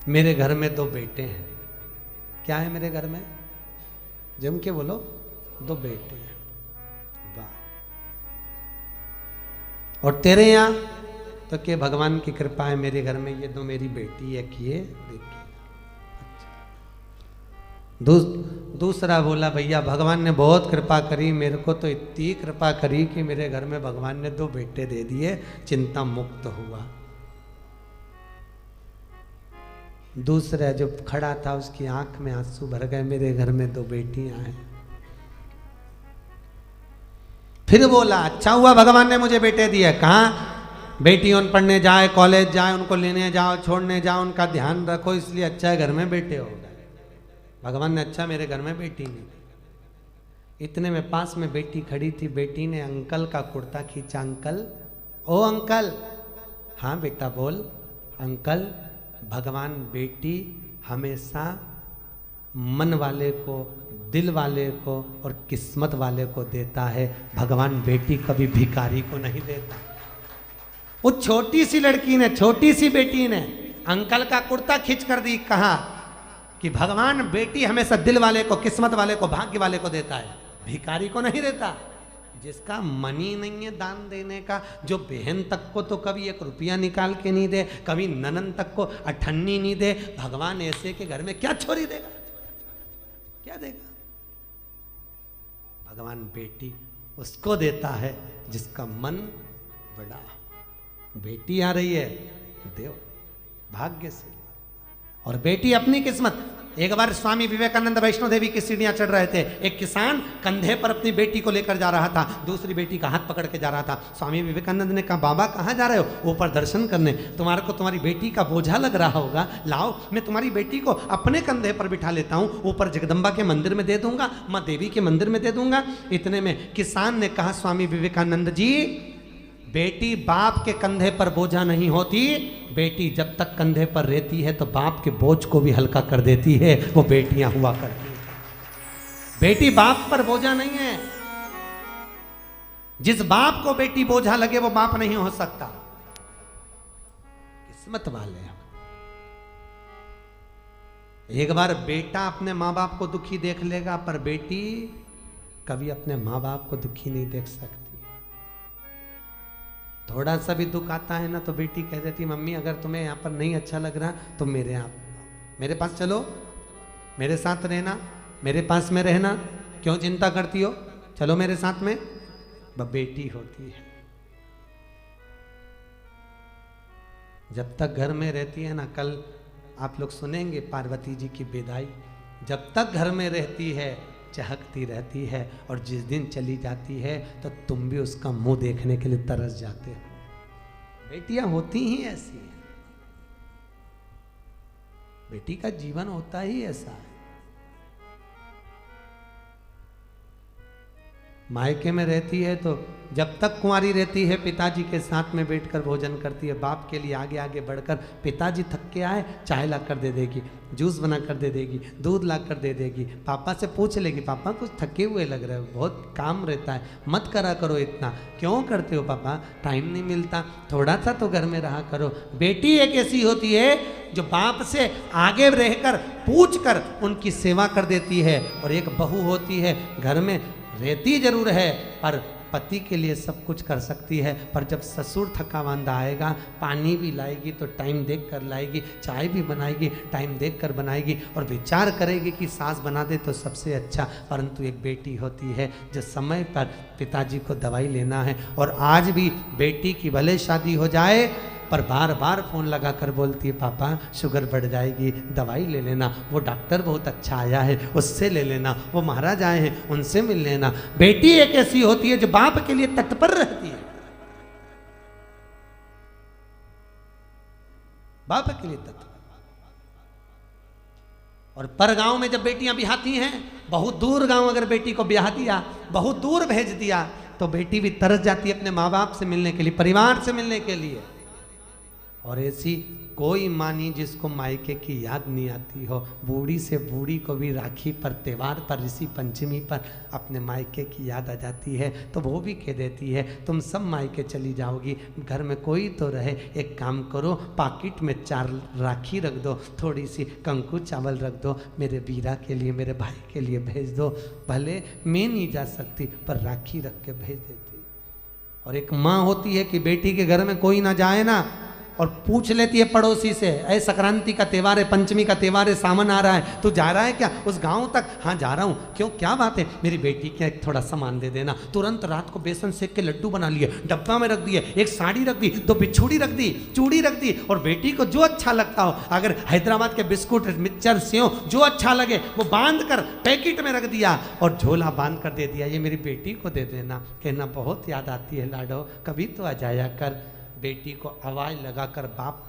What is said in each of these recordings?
मेरे घर में 2 बेटे हैं। क्या है मेरे घर में? जम के बोलो, 2 बेटे हैं। वाह। और तेरे यहां तो क्या भगवान की कृपा है, मेरे घर में ये 2 मेरी बेटी है। किए देखिए। दूसरा बोला भैया भगवान ने बहुत कृपा करी, मेरे को तो इतनी कृपा करी कि मेरे घर में भगवान ने 2 बेटे दे दिए, चिंता मुक्त हुआ। दूसरा जो खड़ा था उसकी आंख में आंसू भर गए, मेरे घर में 2 बेटियां हैं। फिर बोला अच्छा हुआ भगवान ने मुझे बेटे दिए। कहाँ? बेटियों पढ़ने जाए, कॉलेज जाए, उनको लेने जाओ, छोड़ने जाओ, उनका ध्यान रखो, इसलिए अच्छा है घर में बेटे हो गए। भगवान ने अच्छा मेरे घर में बेटी नहीं दी। इतने में पास में बेटी खड़ी थी, बेटी ने अंकल का कुर्ता खींचा। अंकल, ओ अंकल। हाँ बेटा बोल। अंकल, भगवान बेटी हमेशा मन वाले को, दिल वाले को और किस्मत वाले को देता है, भगवान बेटी कभी भिखारी को नहीं देता। वो छोटी सी लड़की ने, छोटी सी बेटी ने अंकल का कुर्ता खींच कर दी। कहा कि भगवान बेटी हमेशा दिल वाले को, किस्मत वाले को, भाग्य वाले को देता है, भिखारी को नहीं देता। जिसका मन ही नहीं है दान देने का, जो बहन तक को तो कभी 1 रुपया निकाल के नहीं दे, कभी ननन तक को अठन्नी नहीं दे, भगवान ऐसे के घर में क्या छोरी देगा? क्या देगा? भगवान बेटी उसको देता है जिसका मन बड़ा। बेटी आ रही है, देव भाग्य से। और बेटी अपनी किस्मत। एक बार स्वामी विवेकानंद वैष्णो देवी की सीढ़ियां चढ़ रहे थे। एक किसान कंधे पर अपनी बेटी को लेकर जा रहा था, दूसरी बेटी का हाथ पकड़ के जा रहा था। स्वामी विवेकानंद ने कहा बाबा कहाँ जा रहे हो? ऊपर दर्शन करने। तुम्हारे को तुम्हारी बेटी का बोझा लग रहा होगा, लाओ मैं तुम्हारी बेटी को अपने कंधे पर बिठा लेता हूँ, ऊपर जगदम्बा के मंदिर में दे दूंगा, माँ देवी के मंदिर में दे दूंगा। इतने में किसान ने कहा स्वामी विवेकानंद जी, बेटी बाप के कंधे पर बोझा नहीं होती, बेटी जब तक कंधे पर रहती है तो बाप के बोझ को भी हल्का कर देती है, वो बेटियां हुआ करती हैं। बेटी बाप पर बोझा नहीं है। जिस बाप को बेटी बोझा लगे वो बाप नहीं हो सकता। किस्मत वाले। एक बार बेटा अपने माँ बाप को दुखी देख लेगा, पर बेटी कभी अपने माँ बाप को दुखी नहीं देख सकती। थोड़ा सा भी दुख आता है ना तो बेटी कह देती मम्मी अगर तुम्हें यहाँ पर नहीं अच्छा लग रहा तो मेरे पास चलो, मेरे साथ रहना, मेरे पास में रहना, क्यों चिंता करती हो, चलो मेरे साथ में। बेटी होती है जब तक घर में रहती है ना, कल आप लोग सुनेंगे पार्वती जी की विदाई, जब तक घर में रहती है चहकती रहती है, और जिस दिन चली जाती है तो तुम भी उसका मुंह देखने के लिए तरस जाते हो। बेटियां होती ही ऐसी हैं, बेटी का जीवन होता ही ऐसा है। मायके में रहती है तो जब तक कुंवारी रहती है पिताजी के साथ में बैठकर भोजन करती है, बाप के लिए आगे आगे बढ़कर, पिताजी थक के आए चाय ला कर दे देगी, जूस बना कर दे देगी, दूध ला कर दे देगी, पापा से पूछ लेगी पापा कुछ थके हुए लग रहे हो, बहुत काम रहता है, मत करा करो इतना, क्यों करते हो पापा, टाइम नहीं मिलता, थोड़ा सा तो घर में रहा करो। बेटी एक ऐसी होती है जो बाप से आगे रहकर पूछ कर उनकी सेवा कर देती है, और एक बहू होती है घर में रहती जरूर है पर पति के लिए सब कुछ कर सकती है, पर जब ससुर थका मांदा आएगा पानी भी लाएगी तो टाइम देख कर लाएगी, चाय भी बनाएगी टाइम देख कर बनाएगी, और विचार करेगी कि सास बना दे तो सबसे अच्छा। परंतु एक बेटी होती है जो समय पर पिताजी को दवाई लेना है, और आज भी बेटी की भले शादी हो जाए पर बार बार फोन लगा कर बोलती है पापा शुगर बढ़ जाएगी, दवाई ले लेना, वो डॉक्टर बहुत अच्छा आया है उससे ले लेना, वो महाराज आए हैं उनसे मिल लेना। बेटी एक ऐसी होती है जो बाप के लिए तत्पर रहती है, बाप के लिए तत्पर। और पर गांव में जब बेटियां ब्याहती हैं, बहुत दूर गांव अगर बेटी को ब्याह दिया, बहुत दूर भेज दिया, तो बेटी भी तरस जाती है अपने माँ बाप से मिलने के लिए, परिवार से मिलने के लिए। और ऐसी कोई माँ नहीं जिसको मायके की याद नहीं आती हो। बूढ़ी से बूढ़ी को भी राखी पर, त्योहार पर, ऋषि पंचमी पर अपने मायके की याद आ जाती है, तो वो भी कह देती है तुम सब मायके चली जाओगी, घर में कोई तो रहे, एक काम करो पाकिट में 4 राखी रख दो, थोड़ी सी कंकु चावल रख दो, मेरे वीरा के लिए, मेरे भाई के लिए भेज दो। भले मैं नहीं जा सकती पर राखी रख के भेज देती। और एक माँ होती है कि बेटी के घर में कोई ना जाए ना, और पूछ लेती है पड़ोसी से, ऐ संक्रांति का त्योहार है, पंचमी का त्योहार है, सावन आ रहा है, तू जा रहा है क्या उस गांव तक? हाँ जा रहा हूँ। क्यों, क्या बात है? मेरी बेटी के एक थोड़ा सामान दे देना। तुरंत रात को बेसन सेक के लड्डू बना लिए, डब्बा में रख दिए, एक साड़ी रख दी, 2 बिछुड़ी रख दी, चूड़ी रख दी, और बेटी को जो अच्छा लगता हो, अगर हैदराबाद के बिस्कुट, मिक्सचर, सेव जो अच्छा लगे वो बांध कर पैकेट में रख दिया और झोला बांध कर दे दिया, ये मेरी बेटी को दे देना। कहना बहुत याद आती है लाडो, कभी तो आ जाया कर। बेटी को आवाज लगाकर बाप,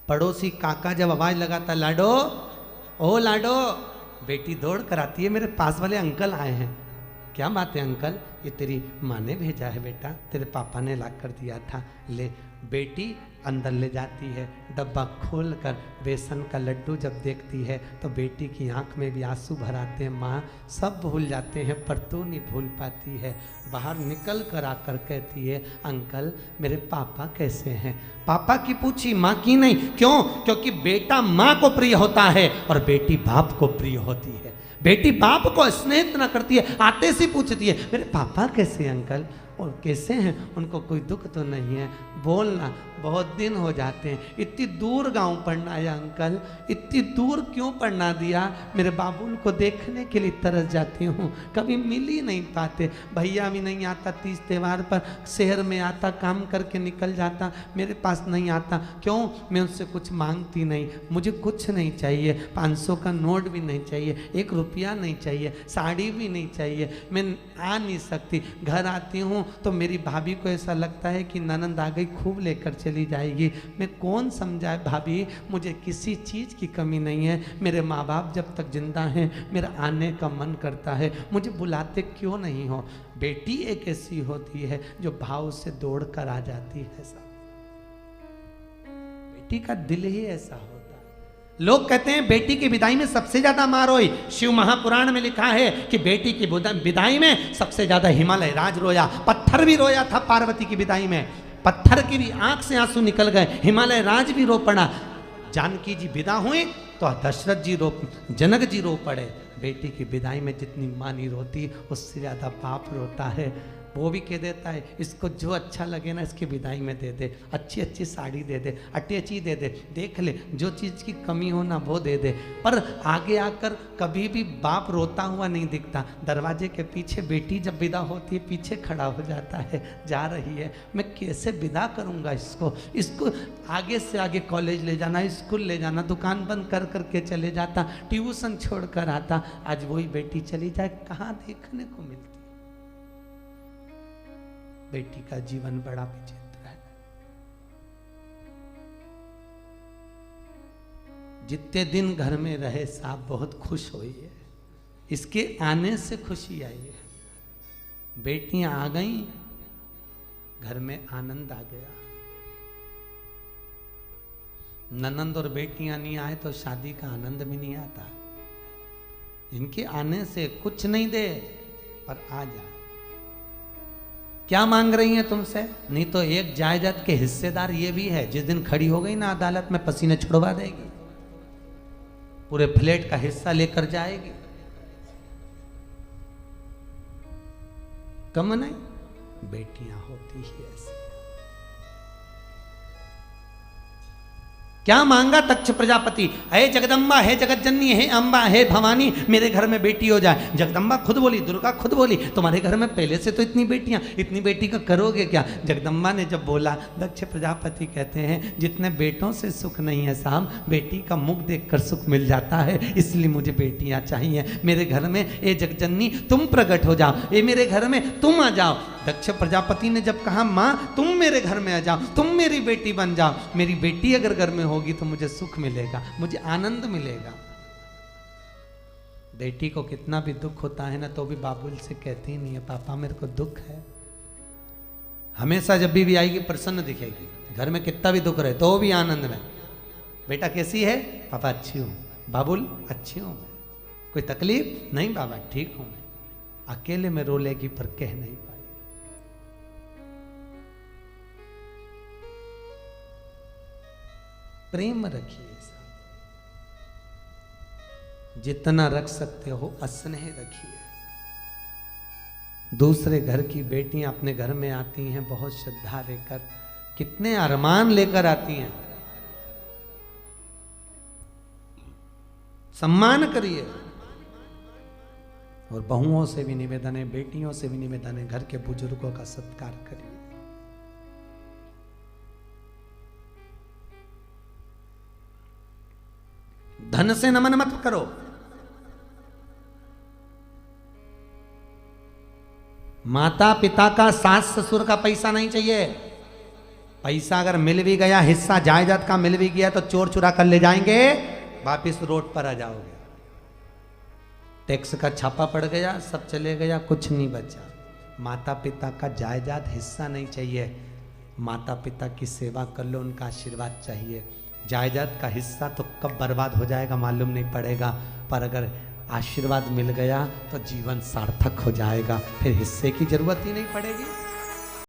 पड़ोसी काका जब आवाज लगाता लाडो, ओ लाडो, बेटी दौड़ कर आती है, मेरे पास वाले अंकल आए हैं। क्या बात है अंकल? ये तेरी माँ ने भेजा है बेटा, तेरे पापा ने ला कर दिया था, ले। बेटी अंदर ले जाती है, डब्बा खोल कर बेसन का लड्डू जब देखती है तो बेटी की आंख में भी आंसू भर आते हैं। माँ सब भूल जाते हैं पर तू नहीं भूल पाती है। बाहर निकल कर आकर कहती है अंकल मेरे पापा कैसे हैं? पापा की पूछी, माँ की नहीं। क्यों? क्योंकि बेटा माँ को प्रिय होता है और बेटी बाप को प्रिय होती है। बेटी बाप को स्नेह इतना करती है, आते से पूछती है मेरे पापा कैसे हैं अंकल, और कैसे हैं, उनको कोई दुख तो नहीं है? बोलना, बहुत दिन हो जाते हैं, इतनी दूर गांव पढ़ना आया अंकल, इतनी दूर क्यों पढ़ना दिया? मेरे बाबुल को देखने के लिए तरस जाती हूँ, कभी मिल ही नहीं पाते। भैया भी नहीं आता, 30 त्योहार पर शहर में आता, काम करके निकल जाता, मेरे पास नहीं आता। क्यों? मैं उससे कुछ मांगती नहीं, मुझे कुछ नहीं चाहिए, 500 का नोट भी नहीं चाहिए, 1 रुपया नहीं चाहिए, साड़ी भी नहीं चाहिए, मैं आ नहीं सकती। घर आती हूँ तो मेरी भाभी को ऐसा लगता है कि ननंद आ गई, खूब लेकर चली जाएगी। मैं कौन समझाए भाभी, मुझे किसी चीज़ की कमी नहीं है, मेरे माँ बाप जब तक जिंदा हैं मेरा आने का मन करता है, मुझे बुलाते क्यों नहीं हो? बेटी एक ऐसी होती है जो भाव से दौड़ कर आ जाती है। सब बेटी का दिल ही ऐसा होता है। लोग कहते हैं बेटी की विदाई में सबसे ज्यादा मार रोई। शिव महापुराण में लिखा है कि बेटी की विदाई में सबसे ज्यादा हिमालय राज रोया, पत्थर भी रोया था पार्वती की विदाई में, पत्थर की भी आंख से आंसू निकल गए, हिमालय राज भी रो पड़ा। जानकी जी विदा हुए तो दशरथ जी जनक जी रो पड़े। बेटी की विदाई में जितनी माँ नहीं रोती उससे ज्यादा बाप रोता है। वो भी कह देता है इसको जो अच्छा लगे ना इसकी विदाई में दे दे, अच्छी अच्छी साड़ी दे दे, अटैची दे दे, देख ले जो चीज़ की कमी हो ना वो दे दे। पर आगे आकर कभी भी बाप रोता हुआ नहीं दिखता। दरवाजे के पीछे बेटी जब विदा होती है पीछे खड़ा हो जाता है, जा रही है, मैं कैसे विदा करूँगा इसको आगे से आगे कॉलेज ले जाना, स्कूल ले जाना, दुकान बंद कर करके चले जाता, ट्यूशन छोड़ कर आता। आज वही बेटी चली जाए, कहाँ देखने को मिलती। बेटी का जीवन बड़ा विचित्र है। जितने दिन घर में रहे साहब बहुत खुश हुई है, इसके आने से खुशी आई है। बेटियां आ गई, घर में आनंद आ गया। ननंद और बेटियां नहीं आए तो शादी का आनंद भी नहीं आता। इनके आने से कुछ नहीं दे पर आ जा। क्या मांग रही हैं तुमसे? नहीं तो एक जायदाद के हिस्सेदार ये भी है, जिस दिन खड़ी हो गई ना अदालत में पसीने छुड़वा देगी, पूरे फ्लैट का हिस्सा लेकर जाएगी। कम नहीं, बेटियां होती ही ऐसी। क्या मांगा दक्ष प्रजापति? हे जगदम्बा, हे जगतजननी, हे अम्बा, हे भवानी, मेरे घर में बेटी हो जाए। जगदम्बा खुद बोली, दुर्गा खुद बोली तुम्हारे घर में पहले से तो इतनी बेटियां, इतनी बेटी का करोगे क्या? जगदम्बा ने जब बोला, दक्ष प्रजापति कहते हैं जितने बेटों से सुख नहीं है साहब, बेटी का मुख देखकर सुख मिल जाता है, इसलिए मुझे बेटियां चाहिए। मेरे घर में ए जगजननी तुम प्रकट हो जाओ, ये मेरे घर में तुम आ जाओ। दक्ष प्रजापति ने जब कहा माँ तुम मेरे घर में आ जाओ, तुम मेरी बेटी बन जाओ, मेरी बेटी अगर घर में होगी तो मुझे सुख मिलेगा, मुझे आनंद मिलेगा। बेटी को कितना भी दुख होता है ना तो भी बाबुल से कहती नहीं है पापा मेरे को दुख है। हमेशा जब भी आएगी प्रसन्न दिखेगी, घर में कितना भी दुख रहे तो भी आनंद में। बेटा कैसी है? पापा अच्छी हूँ। बाबुल अच्छी हूँ मैं। कोई तकलीफ नहीं बाबा ठीक हूँ मैं। अकेले में रो लेगी पर कह नहीं पाएगी। प्रेम रखिए, जितना रख सकते हो स्नेह रखिए। दूसरे घर की बेटियां अपने घर में आती हैं बहुत श्रद्धा लेकर, कितने अरमान लेकर आती हैं। सम्मान करिए। और बहुओं से भी निवेदन है, बेटियों से भी निवेदन है, घर के बुजुर्गों का सत्कार करिए। धन से नमन मत करो। माता पिता का, सास ससुर का पैसा नहीं चाहिए। पैसा अगर मिल भी गया, हिस्सा जायदाद का मिल भी गया तो चोर चुरा कर ले जाएंगे, वापिस रोड पर आ जाओगे। टैक्स का छापा पड़ गया, सब चले गया, कुछ नहीं बचा। माता पिता का जायदाद हिस्सा नहीं चाहिए। माता पिता की सेवा कर लो, उनका आशीर्वाद चाहिए। जायदाद का हिस्सा तो कब बर्बाद हो जाएगा मालूम नहीं पड़ेगा, पर अगर आशीर्वाद मिल गया तो जीवन सार्थक हो जाएगा, फिर हिस्से की जरूरत ही नहीं पड़ेगी।